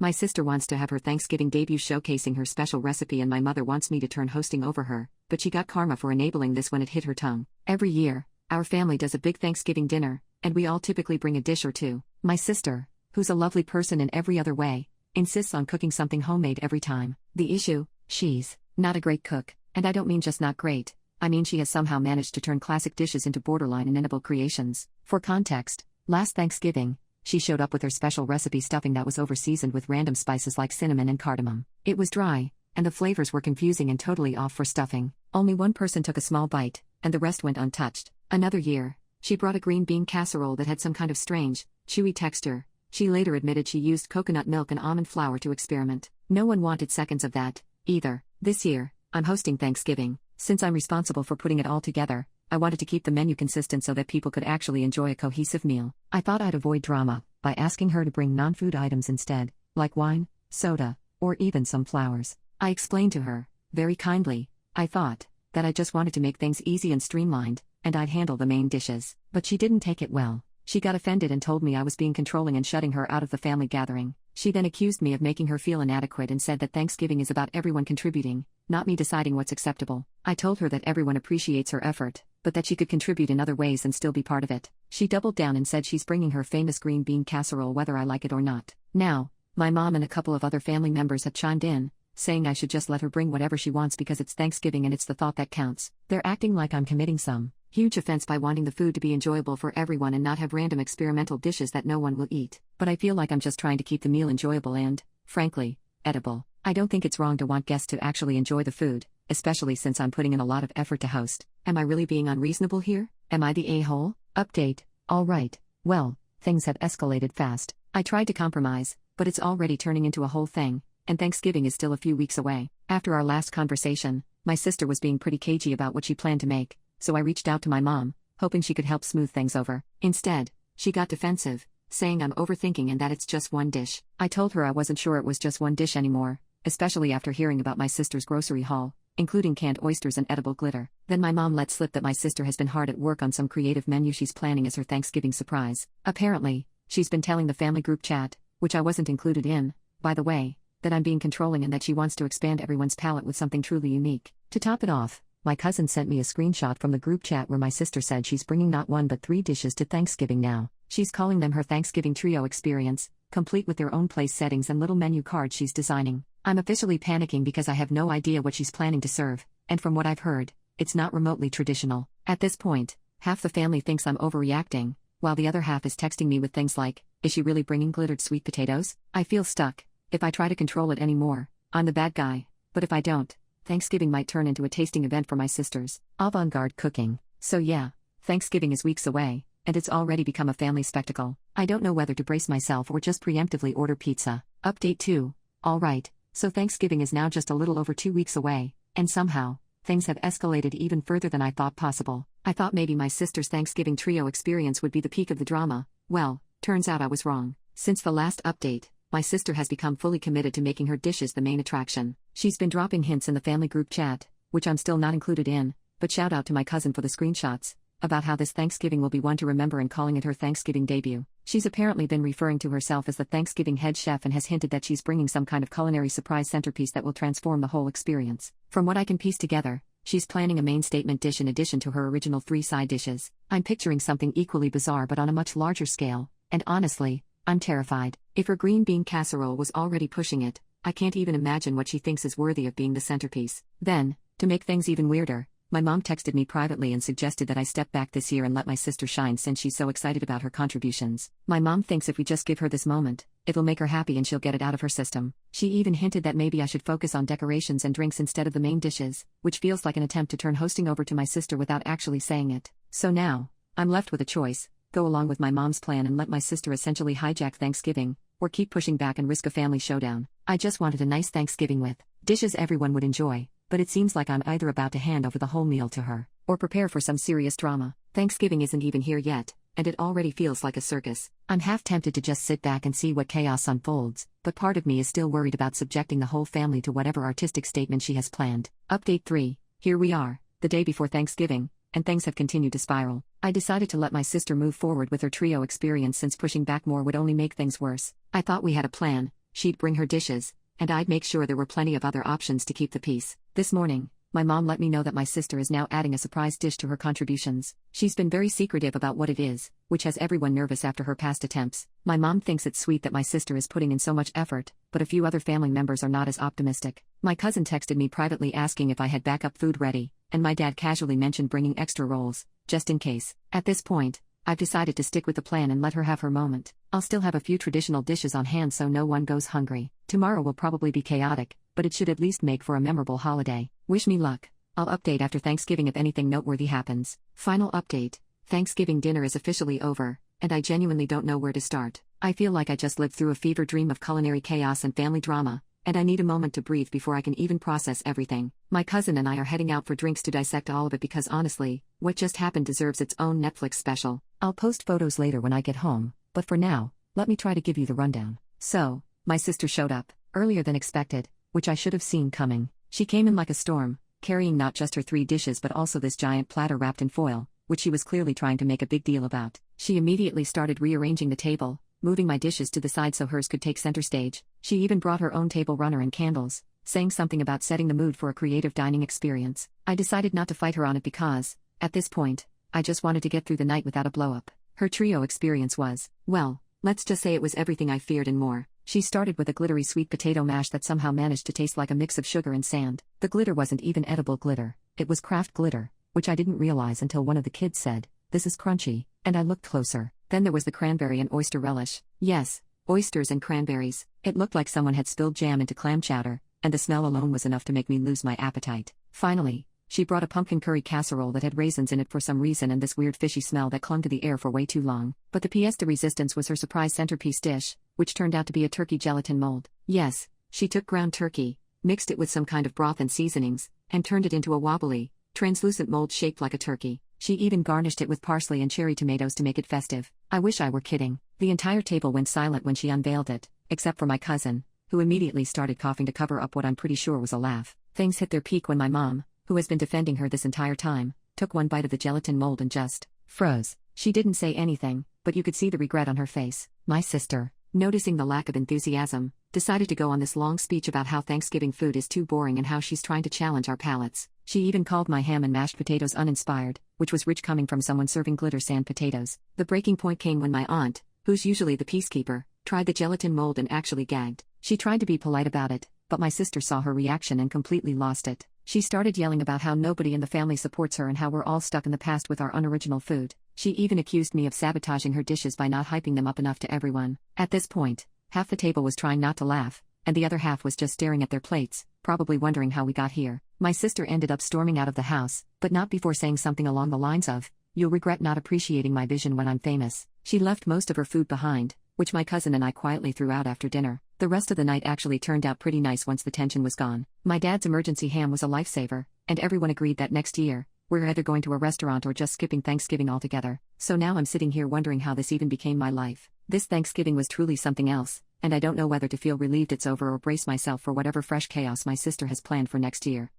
My sister wants to have her Thanksgiving debut showcasing her special recipe, and my mother wants me to turn hosting over her, but she got karma for enabling this when it hit her tongue. Every year, our family does a big Thanksgiving dinner, and we all typically bring a dish or two. My sister, who's a lovely person in every other way, insists on cooking something homemade every time. The issue: she's not a great cook, and I don't mean just not great, I mean she has somehow managed to turn classic dishes into borderline inedible creations. For context, last Thanksgiving, she showed up with her special recipe stuffing that was over-seasoned with random spices like cinnamon and cardamom. It was dry, and the flavors were confusing and totally off for stuffing. Only one person took a small bite, and the rest went untouched. Another year, she brought a green bean casserole that had some kind of strange, chewy texture. She later admitted she used coconut milk and almond flour to experiment. No one wanted seconds of that, either. This year, I'm hosting Thanksgiving. Since I'm responsible for putting it all together, I wanted to keep the menu consistent so that people could actually enjoy a cohesive meal. I thought I'd avoid drama by asking her to bring non-food items instead, like wine, soda, or even some flowers. I explained to her, very kindly, I thought that I just wanted to make things easy and streamlined, and I'd handle the main dishes. But she didn't take it well. She got offended and told me I was being controlling and shutting her out of the family gathering. She then accused me of making her feel inadequate and said that Thanksgiving is about everyone contributing, not me deciding what's acceptable. I told her that everyone appreciates her effort, but that she could contribute in other ways and still be part of it. She doubled down and said she's bringing her famous green bean casserole whether I like it or not. Now, my mom and a couple of other family members have chimed in, saying I should just let her bring whatever she wants because it's Thanksgiving and it's the thought that counts. They're acting like I'm committing some huge offense by wanting the food to be enjoyable for everyone and not have random experimental dishes that no one will eat. But I feel like I'm just trying to keep the meal enjoyable and, frankly, edible. I don't think it's wrong to want guests to actually enjoy the food, especially since I'm putting in a lot of effort to host. Am I really being unreasonable here? Am I the a-hole? Update: all right. Well, things have escalated fast. I tried to compromise, but it's already turning into a whole thing, and Thanksgiving is still a few weeks away. After our last conversation, my sister was being pretty cagey about what she planned to make, so I reached out to my mom, hoping she could help smooth things over. Instead, she got defensive, saying I'm overthinking and that it's just one dish. I told her I wasn't sure it was just one dish anymore, especially after hearing about my sister's grocery haul, including canned oysters and edible glitter. Then my mom let slip that my sister has been hard at work on some creative menu she's planning as her Thanksgiving surprise. Apparently, she's been telling the family group chat, which I wasn't included in, by the way, that I'm being controlling and that she wants to expand everyone's palate with something truly unique. To top it off, my cousin sent me a screenshot from the group chat where my sister said she's bringing not one but 3 dishes to Thanksgiving now. She's calling them her Thanksgiving trio experience, complete with their own place settings and little menu cards she's designing. I'm officially panicking because I have no idea what she's planning to serve, and from what I've heard, it's not remotely traditional. At this point, half the family thinks I'm overreacting, while the other half is texting me with things like, is she really bringing glittered sweet potatoes? I feel stuck. If I try to control it anymore, I'm the bad guy, but if I don't, Thanksgiving might turn into a tasting event for my sisters. Avant-garde cooking. So yeah, Thanksgiving is weeks away, and it's already become a family spectacle. I don't know whether to brace myself or just preemptively order pizza. Update 2. All right, so Thanksgiving is now just a little over 2 weeks away, and somehow, things have escalated even further than I thought possible. I thought maybe my sister's Thanksgiving trio experience would be the peak of the drama. Well, turns out I was wrong. Since the last update, my sister has become fully committed to making her dishes the main attraction. She's been dropping hints in the family group chat, which I'm still not included in, but shout out to my cousin for the screenshots, about how this Thanksgiving will be one to remember and calling it her Thanksgiving debut. She's apparently been referring to herself as the Thanksgiving head chef and has hinted that she's bringing some kind of culinary surprise centerpiece that will transform the whole experience. From what I can piece together, she's planning a main statement dish in addition to her original 3 side dishes. I'm picturing something equally bizarre but on a much larger scale, and honestly, I'm terrified. If her green bean casserole was already pushing it, I can't even imagine what she thinks is worthy of being the centerpiece. Then, to make things even weirder, my mom texted me privately and suggested that I step back this year and let my sister shine since she's so excited about her contributions. My mom thinks if we just give her this moment, it'll make her happy and she'll get it out of her system. She even hinted that maybe I should focus on decorations and drinks instead of the main dishes, which feels like an attempt to turn hosting over to my sister without actually saying it. So now, I'm left with a choice: go along with my mom's plan and let my sister essentially hijack Thanksgiving, or keep pushing back and risk a family showdown. I just wanted a nice Thanksgiving with dishes everyone would enjoy, but it seems like I'm either about to hand over the whole meal to her, or prepare for some serious drama. Thanksgiving isn't even here yet, and it already feels like a circus. I'm half tempted to just sit back and see what chaos unfolds, but part of me is still worried about subjecting the whole family to whatever artistic statement she has planned. Update 3. Here we are, the day before Thanksgiving, and things have continued to spiral. I decided to let my sister move forward with her trio experience since pushing back more would only make things worse. I thought we had a plan, she'd bring her dishes, and I'd make sure there were plenty of other options to keep the peace. This morning, my mom let me know that my sister is now adding a surprise dish to her contributions. She's been very secretive about what it is, which has everyone nervous after her past attempts. My mom thinks it's sweet that my sister is putting in so much effort, but a few other family members are not as optimistic. My cousin texted me privately asking if I had backup food ready, and my dad casually mentioned bringing extra rolls, just in case. At this point, I've decided to stick with the plan and let her have her moment. I'll still have a few traditional dishes on hand so no one goes hungry. Tomorrow will probably be chaotic, but it should at least make for a memorable holiday. Wish me luck. I'll update after Thanksgiving if anything noteworthy happens. Final update: Thanksgiving dinner is officially over, and I genuinely don't know where to start. I feel like I just lived through a fever dream of culinary chaos and family drama, and I need a moment to breathe before I can even process everything. My cousin and I are heading out for drinks to dissect all of it because honestly, what just happened deserves its own Netflix special. I'll post photos later when I get home, but for now, let me try to give you the rundown. So, my sister showed up, earlier than expected, which I should have seen coming. She came in like a storm, carrying not just her 3 dishes but also this giant platter wrapped in foil, which she was clearly trying to make a big deal about. She immediately started rearranging the table, moving my dishes to the side so hers could take center stage. She even brought her own table runner and candles, saying something about setting the mood for a creative dining experience. I decided not to fight her on it because, at this point, I just wanted to get through the night without a blow-up. Her trio experience was, well, let's just say it was everything I feared and more. She started with a glittery sweet potato mash that somehow managed to taste like a mix of sugar and sand. The glitter wasn't even edible glitter, it was craft glitter, which I didn't realize until one of the kids said, "This is crunchy," and I looked closer. Then there was the cranberry and oyster relish. Yes, oysters and cranberries. It looked like someone had spilled jam into clam chowder, and the smell alone was enough to make me lose my appetite. Finally, she brought a pumpkin curry casserole that had raisins in it for some reason and this weird fishy smell that clung to the air for way too long. But the pièce de résistance was her surprise centerpiece dish, which turned out to be a turkey gelatin mold. Yes, she took ground turkey, mixed it with some kind of broth and seasonings, and turned it into a wobbly, translucent mold shaped like a turkey. She even garnished it with parsley and cherry tomatoes to make it festive. I wish I were kidding. The entire table went silent when she unveiled it, except for my cousin, who immediately started coughing to cover up what I'm pretty sure was a laugh. Things hit their peak when my mom, who has been defending her this entire time, took one bite of the gelatin mold and just froze. She didn't say anything, but you could see the regret on her face. My sister, noticing the lack of enthusiasm, decided to go on this long speech about how Thanksgiving food is too boring and how she's trying to challenge our palates. She even called my ham and mashed potatoes uninspired, which was rich coming from someone serving glitter sand potatoes. The breaking point came when my aunt, who's usually the peacekeeper, tried the gelatin mold and actually gagged. She tried to be polite about it, but my sister saw her reaction and completely lost it. She started yelling about how nobody in the family supports her and how we're all stuck in the past with our unoriginal food. She even accused me of sabotaging her dishes by not hyping them up enough to everyone. At this point, half the table was trying not to laugh, and the other half was just staring at their plates, probably wondering how we got here. My sister ended up storming out of the house, but not before saying something along the lines of, "You'll regret not appreciating my vision when I'm famous." She left most of her food behind, which my cousin and I quietly threw out after dinner. The rest of the night actually turned out pretty nice once the tension was gone. My dad's emergency ham was a lifesaver, and everyone agreed that next year, we're either going to a restaurant or just skipping Thanksgiving altogether. So now I'm sitting here wondering how this even became my life. This Thanksgiving was truly something else, and I don't know whether to feel relieved it's over or brace myself for whatever fresh chaos my sister has planned for next year.